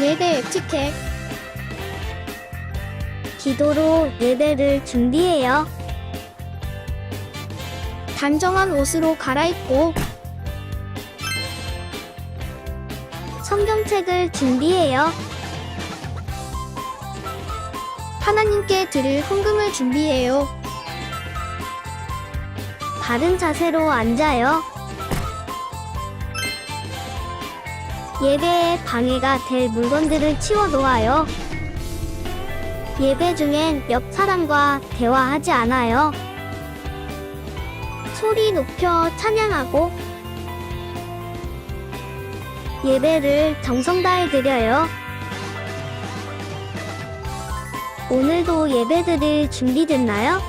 예배 에티켓. 기도로 예배를 준비해요. 단정한 옷으로 갈아입고 성경책을 준비해요. 하나님께 드릴 헌금을 준비해요. 바른 자세로 앉아요. 예배에 방해가 될 물건들을 치워 놓아요. 예배 중엔 옆 사람과 대화하지 않아요. 소리 높여 찬양하고 예배를 정성 다해 드려요. 오늘도 예배 드릴 준비됐나요?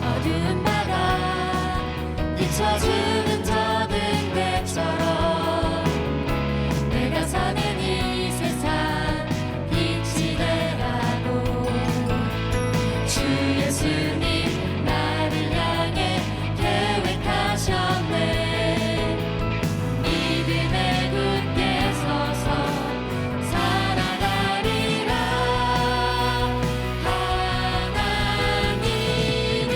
어두운 바다 비춰주는 저등 대처럼 내가 사는 이 세상 빛이 되라고 주 예수님 나를 향해 계획하셨네. 믿음에 굳게 서서 살아가리라. 하나님이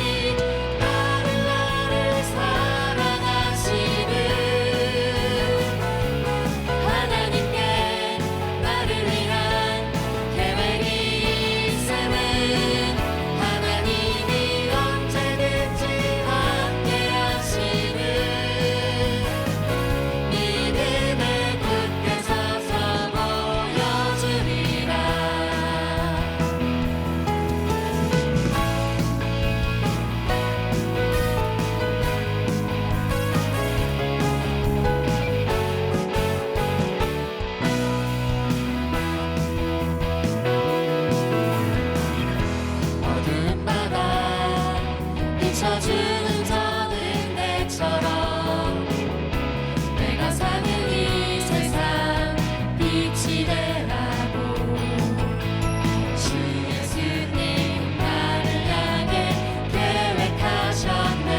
나를 사랑하시는 하나님께 나를 위한 계획이 있음은 하나님이 언제든지 함께하시는 믿음에 굳게 서서 보여주리라. 어두운 바다 비춰주는 저등 대처럼 내가 사는 이 세상 빛이 되라고 주 예수님 나를 향해 계획하셨네.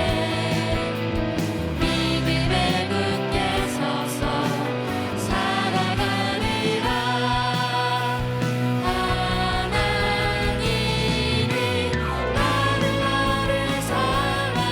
믿음에 굳게 서서 살아가리라. 하나님이 나를 사랑하시는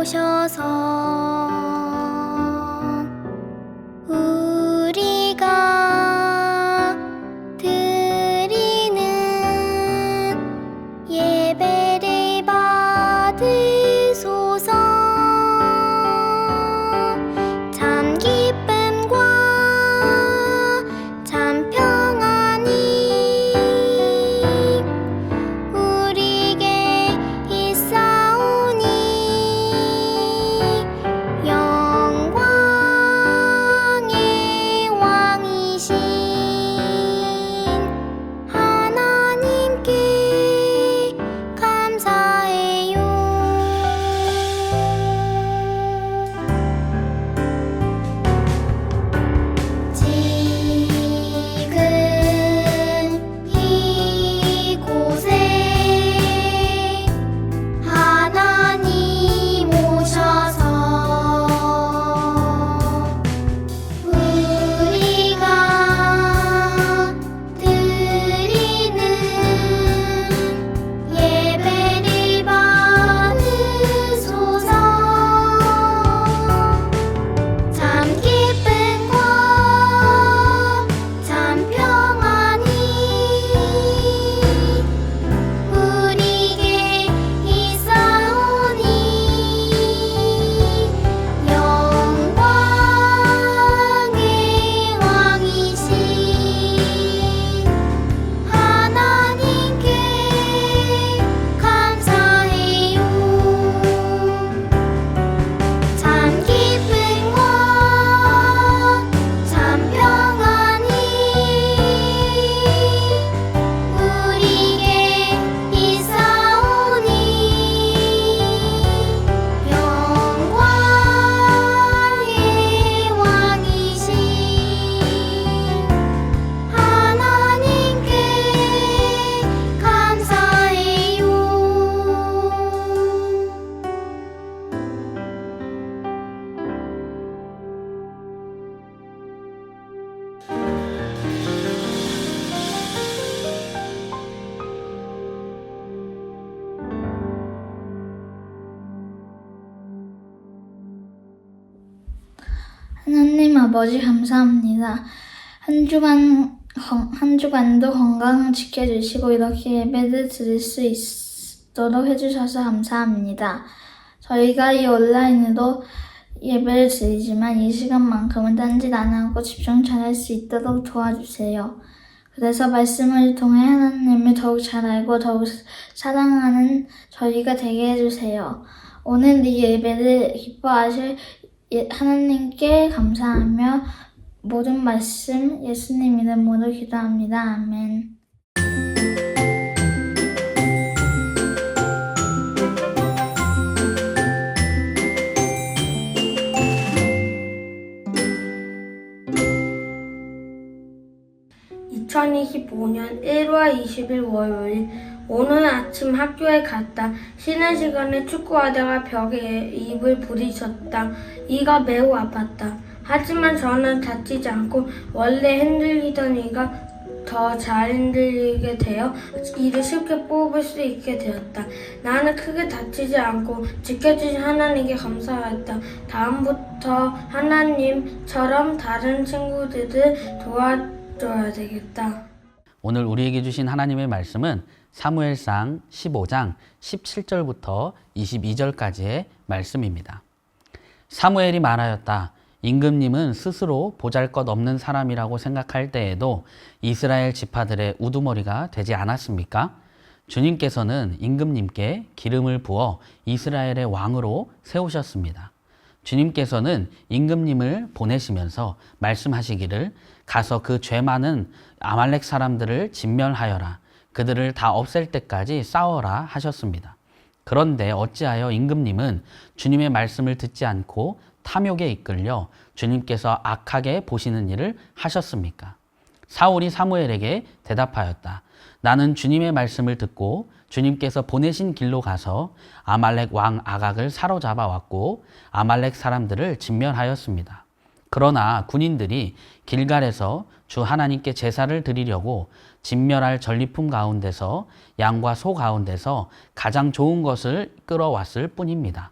오셔서 우리가 드리는 예배를 받으소서. 참 기쁨과 참 평안이 우리에게 있사오니 영광의 왕이신 하나님께 감사해요. 지금 이곳에 하나님 오셔서 우리가 드리는 예배를 받으소서. 참 기쁨과 참 평안이 우리에게 있사오니 영광의 왕이신 하나님께 감사해요. 참 기쁨과 참 평안이 우리에게 있사오니 영광의 왕이신 하나님께 감사해요. 하나님 아버지 감사합니다. 한 주간도 건강 지켜주시고 이렇게 예배를 드릴 수 있도록 해주셔서 감사합니다. 저희가 이 온라인으로 예배를 드리지만 이 시간만큼은 딴짓 안 하고 집중 잘할 수 있도록 도와주세요. 그래서 말씀을 통해 하나님을 더욱 잘 알고 더욱 사랑하는 저희가 되게 해주세요. 오늘 이 예배를 기뻐하실 하나님께 감사하며 모든 말씀 예수님 이름으로 기도합니다. 아멘. (2025년 1월 20일) 월요일. 오늘 아침 학교에 갔다. 쉬는 시간에 축구하다가 벽에 입을 부딪혔다. 이가 매우 아팠다. 하지만 저는 다치지 않고 원래 흔들리던 이가 더 잘 흔들리게 되어 이를 쉽게 뽑을 수 있게 되었다. 나는 크게 다치지 않고 지켜주신 하나님께 감사했다. 다음부터 하나님처럼 다른 친구들을 도와줘야 되겠다. 오늘 우리에게 주신 하나님의 말씀은 사무엘상 15장 17절부터 22절까지의 말씀입니다. 사무엘이 말하였다. 임금님은 스스로 보잘것없는 사람이라고 생각할 때에도 이스라엘 지파들의 우두머리가 되지 않았습니까? 주님께서는 임금님께 기름을 부어 이스라엘의 왕으로 세우셨습니다. 주님께서는 임금님을 보내시면서 말씀하시기를 가서 그 죄 많은 아말렉 사람들을 진멸하여라. 그들을 다 없앨 때까지 싸워라 하셨습니다. 그런데 어찌하여 임금님은 주님의 말씀을 듣지 않고 탐욕에 이끌려 주님께서 악하게 보시는 일을 하셨습니까? 사울이 사무엘에게 대답하였다. 나는 주님의 말씀을 듣고 주님께서 보내신 길로 가서 아말렉 왕 아각을 사로잡아 왔고 아말렉 사람들을 진멸하였습니다. 그러나 군인들이 길갈에서 주 하나님께 제사를 드리려고 진멸할 전리품 가운데서 양과 소 가운데서 가장 좋은 것을 끌어왔을 뿐입니다.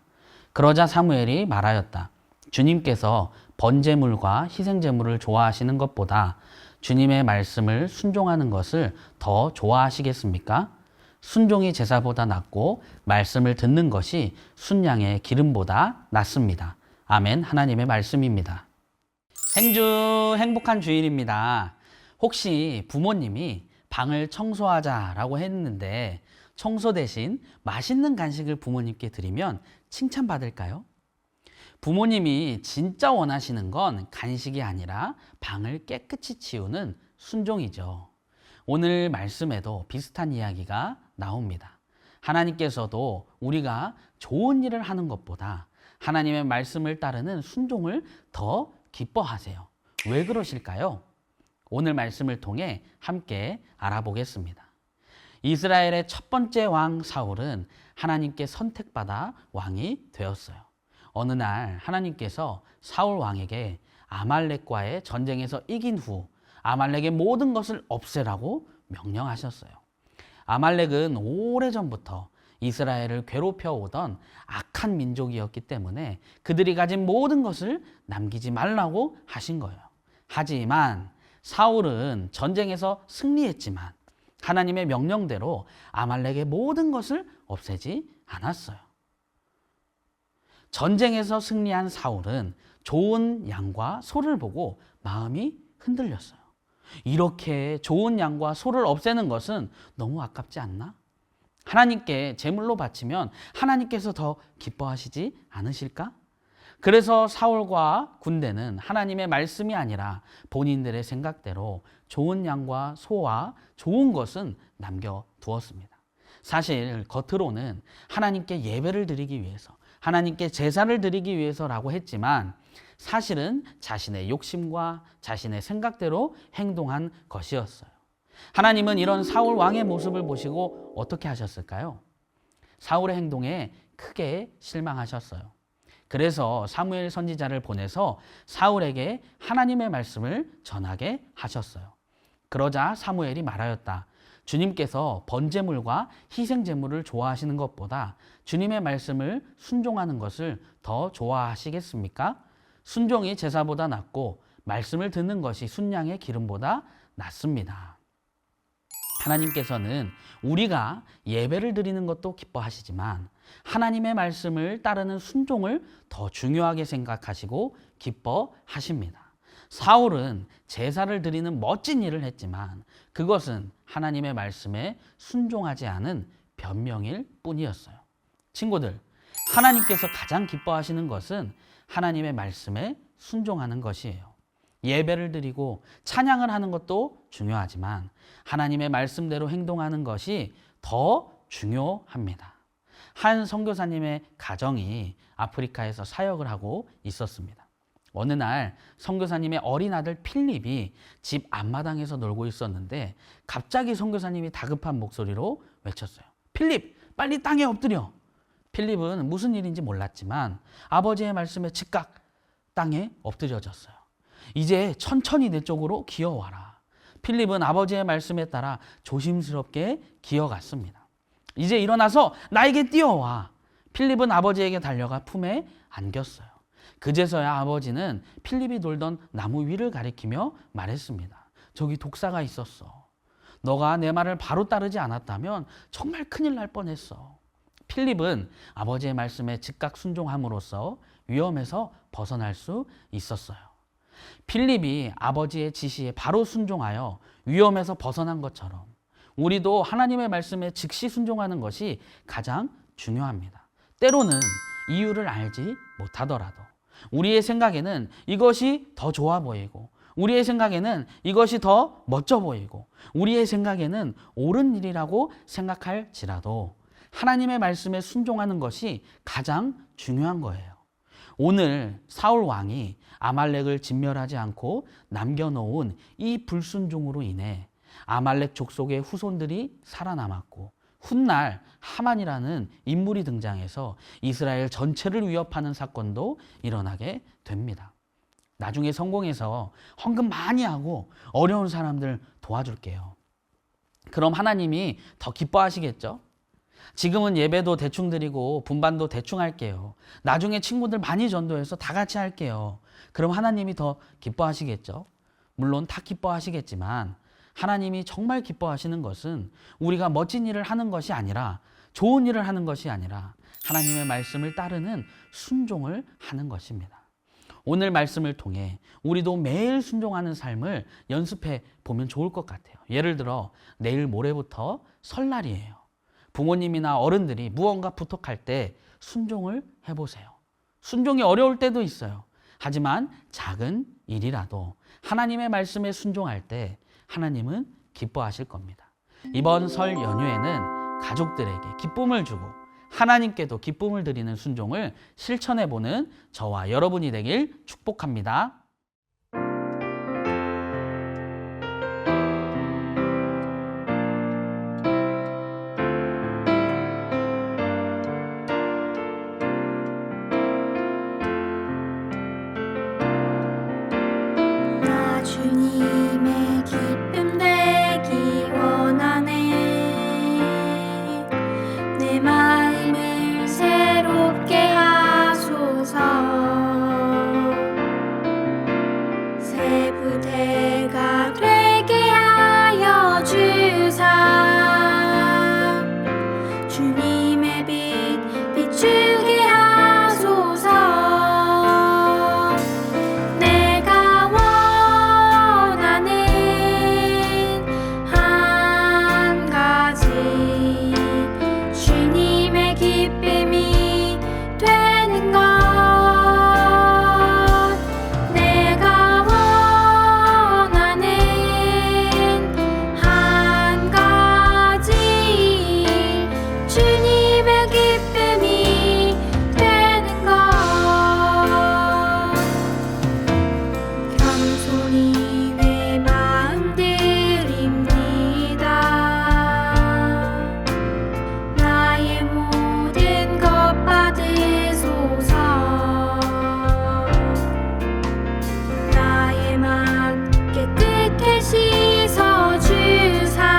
그러자 사무엘이 말하였다. 주님께서 번제물과 희생제물을 좋아하시는 것보다 주님의 말씀을 순종하는 것을 더 좋아하시겠습니까? 순종이 제사보다 낫고 말씀을 듣는 것이 순양의 기름보다 낫습니다. 아멘. 하나님의 말씀입니다. 행주 행복한 주일입니다. 혹시 부모님이 방을 청소하자라고 했는데 청소 대신 맛있는 간식을 부모님께 드리면 칭찬받을까요? 부모님이 진짜 원하시는 건 간식이 아니라 방을 깨끗이 치우는 순종이죠. 오늘 말씀에도 비슷한 이야기가 나옵니다. 하나님께서도 우리가 좋은 일을 하는 것보다 하나님의 말씀을 따르는 순종을 더 기뻐하세요. 왜 그러실까요? 오늘 말씀을 통해 함께 알아보겠습니다. 이스라엘의 첫 번째 왕 사울은 하나님께 선택받아 왕이 되었어요. 어느 날 하나님께서 사울 왕에게 아말렉과의 전쟁에서 이긴 후 아말렉의 모든 것을 없애라고 명령하셨어요. 아말렉은 오래전부터 이스라엘을 괴롭혀 오던 악한 민족이었기 때문에 그들이 가진 모든 것을 남기지 말라고 하신 거예요. 하지만 사울은 전쟁에서 승리했지만 하나님의 명령대로 아말렉의 모든 것을 없애지 않았어요. 전쟁에서 승리한 사울은 좋은 양과 소를 보고 마음이 흔들렸어요. 이렇게 좋은 양과 소를 없애는 것은 너무 아깝지 않나? 하나님께 제물로 바치면 하나님께서 더 기뻐하시지 않으실까? 그래서 사울과 군대는 하나님의 말씀이 아니라 본인들의 생각대로 좋은 양과 소와 좋은 것은 남겨두었습니다. 사실 겉으로는 하나님께 예배를 드리기 위해서, 하나님께 제사를 드리기 위해서라고 했지만 사실은 자신의 욕심과 자신의 생각대로 행동한 것이었어요. 하나님은 이런 사울 왕의 모습을 보시고 어떻게 하셨을까요? 사울의 행동에 크게 실망하셨어요. 그래서 사무엘 선지자를 보내서 사울에게 하나님의 말씀을 전하게 하셨어요. 그러자 사무엘이 말하였다. 주님께서 번제물과 희생제물을 좋아하시는 것보다 주님의 말씀을 순종하는 것을 더 좋아하시겠습니까? 순종이 제사보다 낫고 말씀을 듣는 것이 순양의 기름보다 낫습니다. 하나님께서는 우리가 예배를 드리는 것도 기뻐하시지만 하나님의 말씀을 따르는 순종을 더 중요하게 생각하시고 기뻐하십니다. 사울은 제사를 드리는 멋진 일을 했지만 그것은 하나님의 말씀에 순종하지 않은 변명일 뿐이었어요. 친구들, 하나님께서 가장 기뻐하시는 것은 하나님의 말씀에 순종하는 것이에요. 예배를 드리고 찬양을 하는 것도 중요하지만 하나님의 말씀대로 행동하는 것이 더 중요합니다. 한 선교사님의 가정이 아프리카에서 사역을 하고 있었습니다. 어느 날 선교사님의 어린 아들 필립이 집 앞마당에서 놀고 있었는데 갑자기 선교사님이 다급한 목소리로 외쳤어요. 필립, 빨리 땅에 엎드려. 필립은 무슨 일인지 몰랐지만 아버지의 말씀에 즉각 땅에 엎드려졌어요. 이제 천천히 내 쪽으로 기어와라. 필립은 아버지의 말씀에 따라 조심스럽게 기어갔습니다. 이제 일어나서 나에게 뛰어와. 필립은 아버지에게 달려가 품에 안겼어요. 그제서야 아버지는 필립이 돌던 나무 위를 가리키며 말했습니다. 저기 독사가 있었어. 너가 내 말을 바로 따르지 않았다면 정말 큰일 날 뻔했어. 필립은 아버지의 말씀에 즉각 순종함으로써 위험에서 벗어날 수 있었어요. 필립이 아버지의 지시에 바로 순종하여 위험에서 벗어난 것처럼 우리도 하나님의 말씀에 즉시 순종하는 것이 가장 중요합니다. 때로는 이유를 알지 못하더라도 우리의 생각에는 이것이 더 좋아 보이고 우리의 생각에는 이것이 더 멋져 보이고 우리의 생각에는 옳은 일이라고 생각할지라도 하나님의 말씀에 순종하는 것이 가장 중요한 거예요. 오늘 사울 왕이 아말렉을 진멸하지 않고 남겨놓은 이 불순종으로 인해 아말렉 족속의 후손들이 살아남았고 훗날 하만이라는 인물이 등장해서 이스라엘 전체를 위협하는 사건도 일어나게 됩니다. 나중에 성공해서 헌금 많이 하고 어려운 사람들 도와줄게요. 그럼 하나님이 더 기뻐하시겠죠? 지금은 예배도 대충 드리고 분반도 대충 할게요. 나중에 친구들 많이 전도해서 다 같이 할게요. 그럼 하나님이 더 기뻐하시겠죠? 물론 다 기뻐하시겠지만 하나님이 정말 기뻐하시는 것은 우리가 멋진 일을 하는 것이 아니라, 좋은 일을 하는 것이 아니라 하나님의 말씀을 따르는 순종을 하는 것입니다. 오늘 말씀을 통해 우리도 매일 순종하는 삶을 연습해 보면 좋을 것 같아요. 예를 들어 내일 모레부터 설날이에요. 부모님이나 어른들이 무언가 부탁할 때 순종을 해보세요. 순종이 어려울 때도 있어요. 하지만 작은 일이라도 하나님의 말씀에 순종할 때 하나님은 기뻐하실 겁니다. 이번 설 연휴에는 가족들에게 기쁨을 주고 하나님께도 기쁨을 드리는 순종을 실천해보는 저와 여러분이 되길 축복합니다. 나 주님의 기쁨 되기 원하네. 내 마음을 새롭게 하소서. 새 부대가 되게 하여 주사. 주님의 빛 비추게 하소서. 내가 원하는 한 가지, 주님의 기쁨이 되는 것. 내가 원하는 한 가지, 주님의 기쁨이 되는 것. 겸손히 내 마음 드립니다. 나의 모든 것 받으소서. 나의 맘 깨끗게 씻어 주사.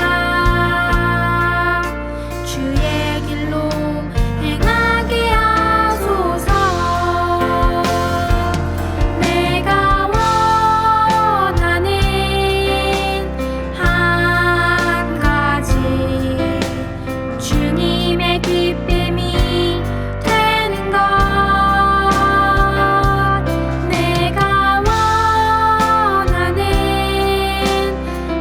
주의 길로 행하게 하소서. 내가 원하는 한 가지, 주님의 기쁨이 되는 것. 내가 원하는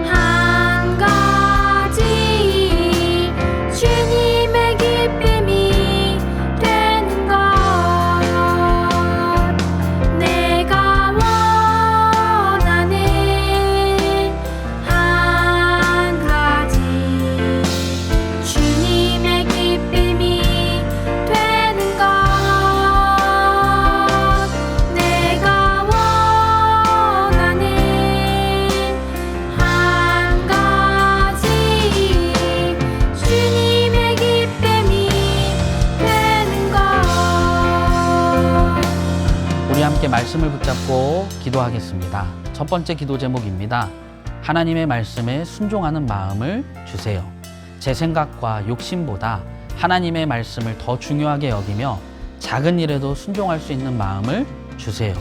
한 가지, 주님의 기쁨이 되는 것. 내가 원하는 한 가지, 주님의 기쁨이 되는 것. 내가 원하는 한 가지, 주님의 기쁨이 되는 것. 우리 함께 말씀을 붙잡고 기도하겠습니다. 첫 번째 기도 제목입니다. 하나님의 말씀에 순종하는 마음을 주세요. 제 생각과 욕심보다 하나님의 말씀을 더 중요하게 여기며 작은 일에도 순종할 수 있는 마음을 주세요.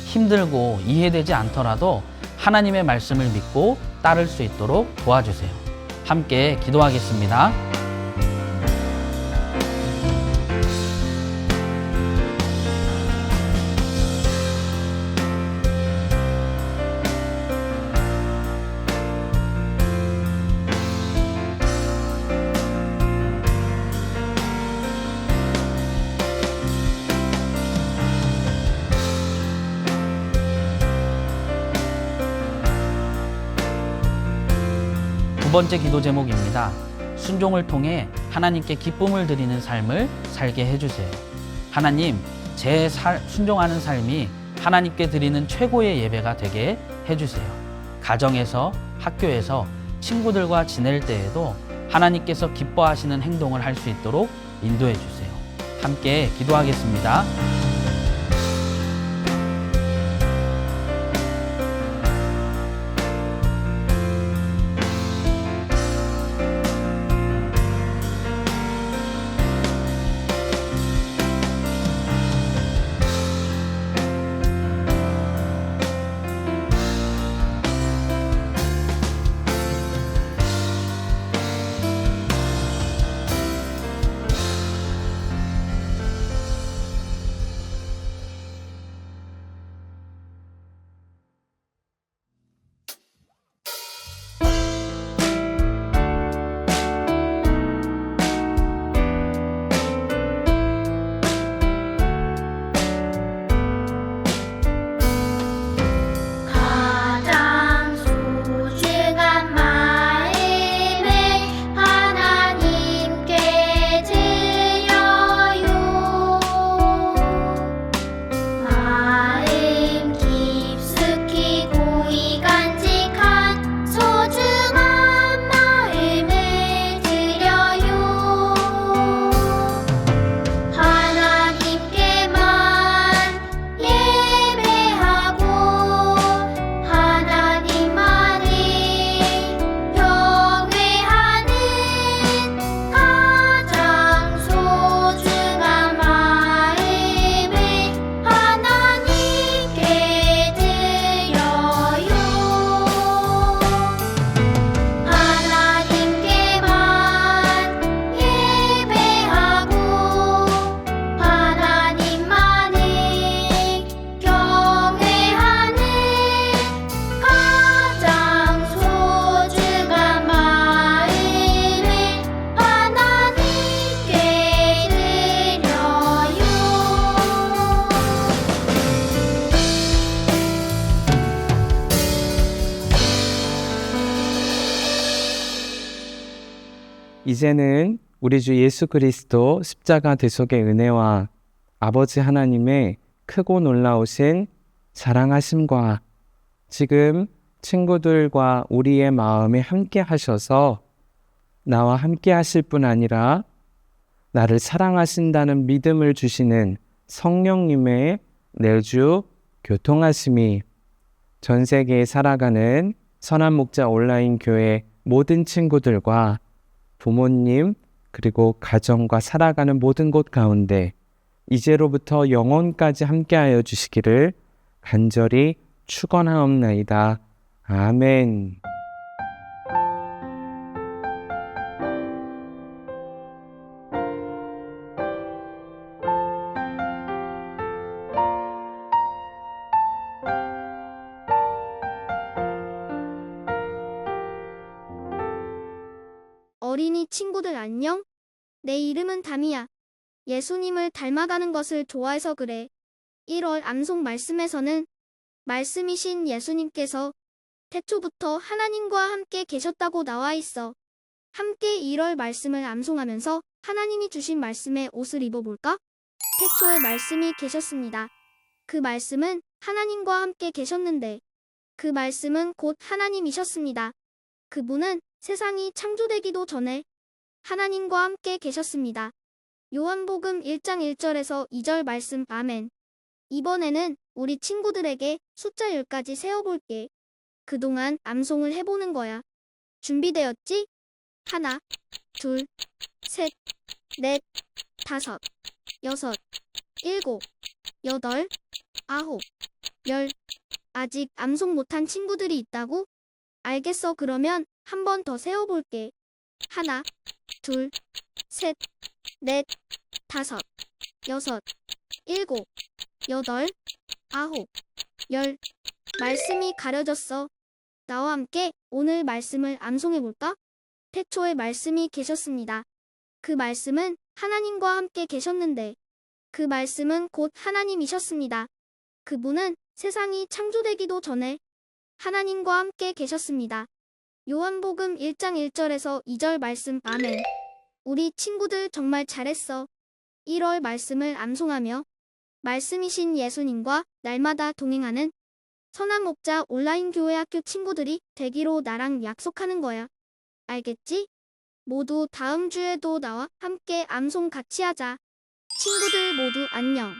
힘들고 이해되지 않더라도 하나님의 말씀을 믿고 따를 수 있도록 도와주세요. 함께 기도하겠습니다. 두 번째 기도 제목입니다. 순종을 통해 하나님께 기쁨을 드리는 삶을 살게 해주세요. 하나님, 제 순종하는 삶이 하나님께 드리는 최고의 예배가 되게 해주세요. 가정에서, 학교에서, 친구들과 지낼 때에도 하나님께서 기뻐하시는 행동을 할 수 있도록 인도해 주세요. 함께 기도하겠습니다. 이제는 우리 주 예수 그리스도 십자가 대속의 은혜와 아버지 하나님의 크고 놀라우신 사랑하심과 지금 친구들과 우리의 마음에 함께 하셔서 나와 함께 하실 뿐 아니라 나를 사랑하신다는 믿음을 주시는 성령님의 내주 교통하심이 전 세계에 살아가는 선한 목자 온라인 교회 모든 친구들과 부모님 그리고 가정과 살아가는 모든 곳 가운데 이제로부터 영원까지 함께하여 주시기를 간절히 축원하옵나이다. 아멘. 어린이 친구들 안녕? 내 이름은 다미야. 예수님을 닮아가는 것을 좋아해서 그래. 1월 암송 말씀에서는 말씀이신 예수님께서 태초부터 하나님과 함께 계셨다고 나와 있어. 함께 1월 말씀을 암송하면서 하나님이 주신 말씀의 옷을 입어볼까? 태초에 말씀이 계셨습니다. 그 말씀은 하나님과 함께 계셨는데 그 말씀은 곧 하나님이셨습니다. 그분은 세상이 창조되기도 전에 하나님과 함께 계셨습니다. 요한복음 1장 1절에서 2절 말씀 아멘. 이번에는 우리 친구들에게 숫자 10까지 세어볼게. 그동안 암송을 해보는 거야. 준비되었지? 하나, 둘, 셋, 넷, 다섯, 여섯, 일곱, 여덟, 아홉, 열. 아직 암송 못한 친구들이 있다고? 알겠어. 그러면 한 번 더 세어볼게. 하나, 둘, 셋, 넷, 다섯, 여섯, 일곱, 여덟, 아홉, 열. 말씀이 가려졌어. 나와 함께 오늘 말씀을 암송해볼까? 태초에 말씀이 계셨습니다. 그 말씀은 하나님과 함께 계셨는데 그 말씀은 곧 하나님이셨습니다. 그분은 세상이 창조되기도 전에 하나님과 함께 계셨습니다. 요한복음 1장 1절에서 2절 말씀 아멘. 우리 친구들 정말 잘했어. 1월 말씀을 암송하며 말씀이신 예수님과 날마다 동행하는 선한 목자 온라인 교회 학교 친구들이 되기로 나랑 약속하는 거야. 알겠지? 모두 다음 주에도 나와 함께 암송 같이 하자. 친구들 모두 안녕.